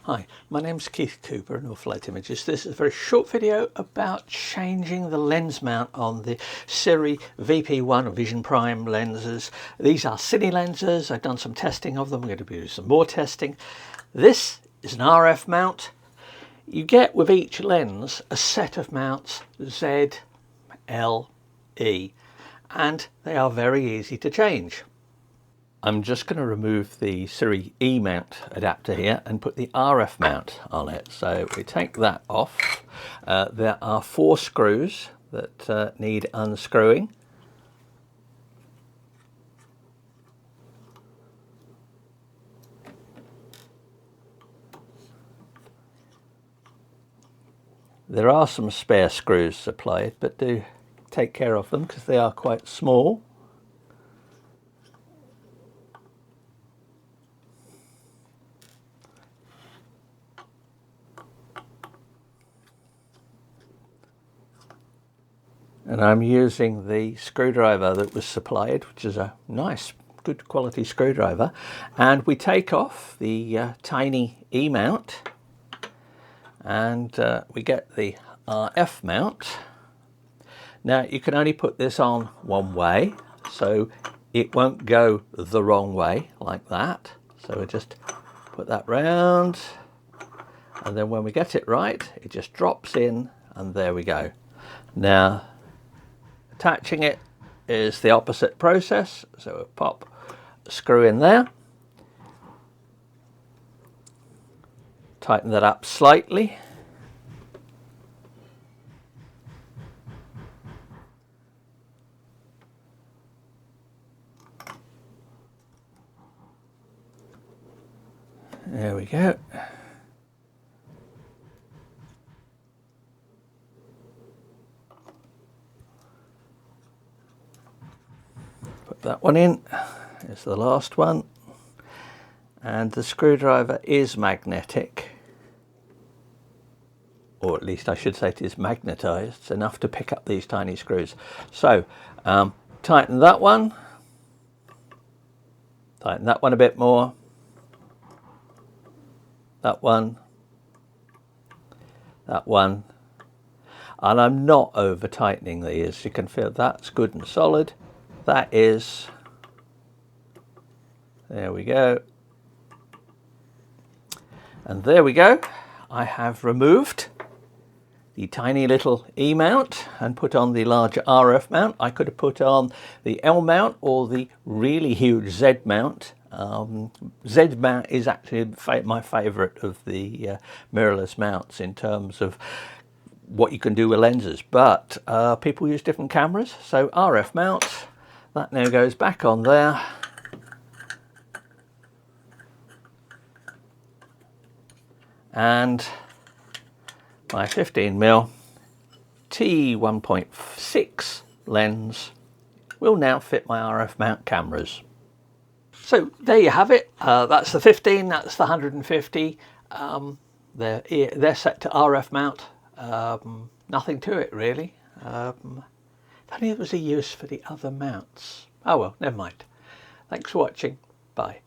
Hi, my name's Keith Cooper of North Light Images. This is a very short video about changing the lens mount on the Sirui VP1 or Vision Prime lenses. These are Cine lenses. I've done some testing of them. I'm going to be doing some more testing. This is an RF mount. You get with each lens a set of mounts Z, L, E, and they are very easy to change. I'm just going to remove the Sirui E mount adapter here and put the RF mount on it. So we take that off. There are 4 screws that need unscrewing. There are some spare screws supplied, but do take care of them because they are quite small. And I'm using the screwdriver that was supplied, which is a nice, good quality screwdriver. And we take off the tiny E mount and we get the RF mount. Now you can only put this on one way, so it won't go the wrong way like that. So we just put that round, and then when we get it right, it just drops in, and there we go. Now, attaching it is the opposite process, so we'll pop a screw in there, tighten that up slightly, there we go. Put that one in, it's the last one, and the screwdriver is magnetic, or at least I should say it is magnetized. It's enough to pick up these tiny screws. So tighten that one a bit more, that one, and I'm not over tightening these. You can feel that's good and solid. That is, there we go, and there we go. I have removed the tiny little E mount and put on the larger RF mount. I could have put on the L mount or the really huge Z mount. Z mount is actually my favorite of the mirrorless mounts in terms of what you can do with lenses, but people use different cameras. So RF mount, that now goes back on there. And my 15mm T1.6 lens will now fit my RF mount cameras. So there you have it. That's the 15, that's the 150. They're set to RF mount. Nothing to it really. If only there was a use for the other mounts. Oh well, never mind. Thanks for watching. Bye.